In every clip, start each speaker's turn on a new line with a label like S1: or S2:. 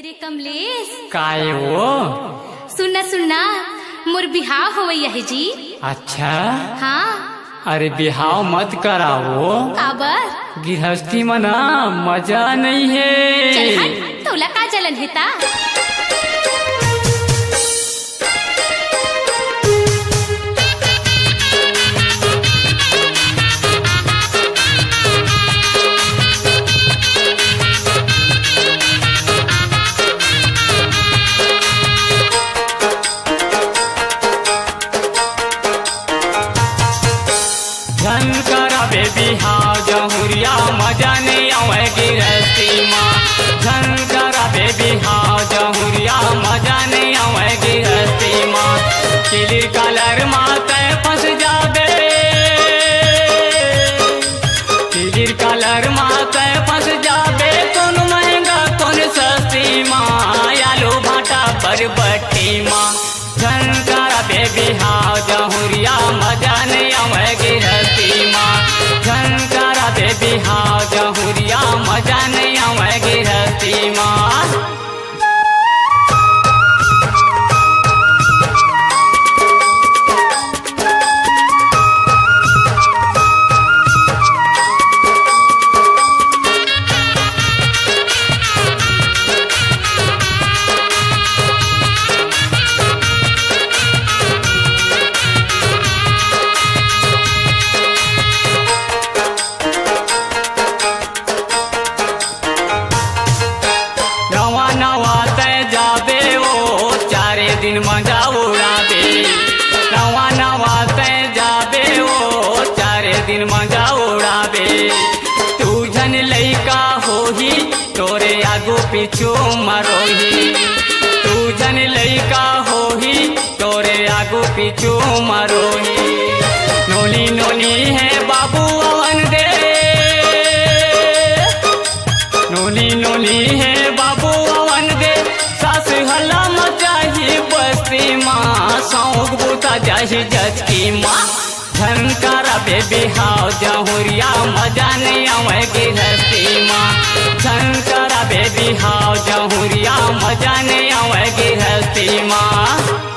S1: रे कमलेश
S2: काय वो?
S1: सुनना सुनना मोर बिहाव होवई है जी।
S2: अच्छा
S1: हाँ
S2: अरे बिहाव मत कराओ,
S1: काबर
S2: गृहस्थी मना मजा नहीं
S1: चल
S2: है।
S1: हट तोला का जलन हेता।
S2: धन करावे बिहाव जहुरिया मजा नहीं आवे गृहस्थी माँ। धन करावे बिहाव जहुरिया मजा नहीं आवे गृहस्थी माँ। किलिर कलर माते फंस जाबे, किलिर कलर माते फंस जाबे। कौन महंगा कौन सस्ती माँ, आलू भाटा बरबट्टी माँ। धन करावे बिहाव जहुरिया मजा नहीं आवे गृहस्थी माँ। धन करावे बिहाव जहुरिया मजा नहीं आवे गृहस्थी माँ। नवा नवा तय जाबे वो चारे दिन मजा उड़ाबे। नवा नवा तय जाबे वो चारे दिन मजा उड़ाबे। तू जन लइका होही तोरे आगू पीछू मरोही। तू जन लइका होही तोरे आगू पीछू मरोही। नोली नोली है बाबू अवन दे, नोली नोली है बाबू अवन दे। सास हल्ला मचाही बस्ती माँ, सौग बूता जाही जज की माँ। धन करावे बिहाव जहुरिया मजा नहीं आवे गृहस्थी माँ। धन करावे बिहाव जहुरिया मजा नहीं आवे गृहस्थी माँ।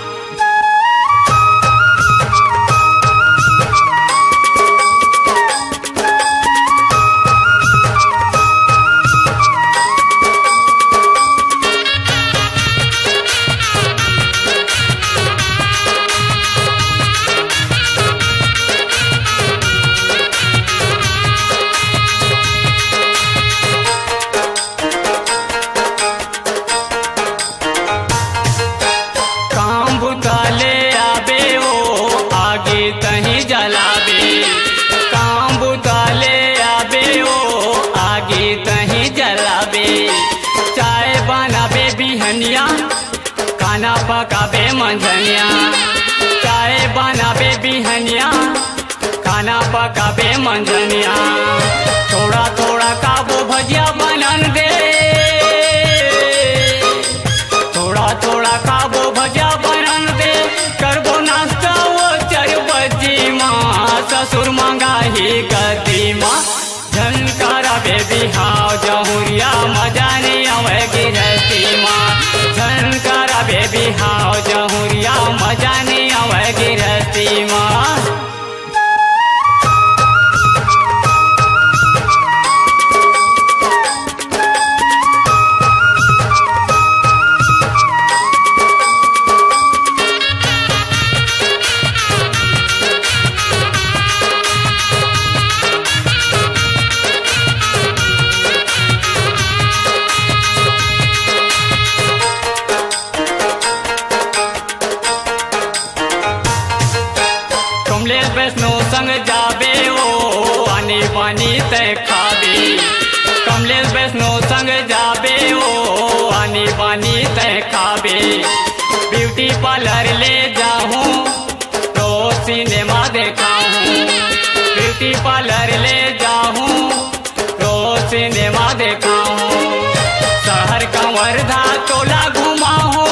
S2: काम बुताले आबे वो आगे कहीं जलाबे। काम बुताले आबे वो आगे कहीं जलाबे। चाय बनाबे बिहनिया, खाना पकाबे मंझनिया। चाय बनाबे बिहनिया, खाना पकाबे मंझनिया। थोड़ा थोड़ा काबू भजिया बनन दे, थोड़ा थोड़ा काबो भजा बनन दे। करबो नाश्ता वो 4 बजे माँ, ससुर मंगाही गदी माँ। धन करावे बिहाव जहुरिया मजा नहीं आवे गृहस्थी माँ। धन करावे बिहाव जहुरिया मजा नहीं आवे गृहस्थी माँ। कमलेश वैष्णो संग जाबे वो आनी पानी तय खाबे। कमलेश वैष्णो संग जाबे वो आनी पानी तय खाबे। ब्यूटी पार्लर ले जाऊं तो सिनेमा देखाऊं। ब्यूटी पार्लर ले जाऊं तो सिनेमा देखाऊं। शहर का वर्धा टोला घुमाऊं,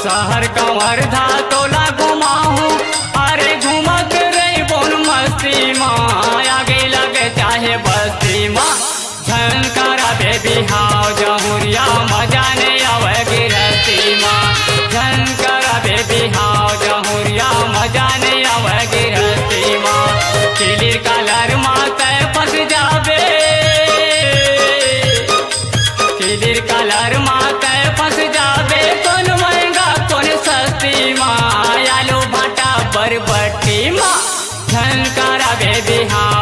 S2: शहर का वर्धा टोला घुमाऊं। अरे घूमत रही बोन मस्ती माँ, आगे लगे चाहे बस्ती माँ। धन करावे बिहाव जहुरिया मजा ने आवे गिरती माँ धन करावे बिहाव जहुरिया मजा ने आवे गिरती माँ किलिर कलर माते फंस जावे किलिर कलर माते फंस जावे कौन महंगा कौन सस्ती माँ आलू भाटा बरबट्टी माँ धन करावे बिहाव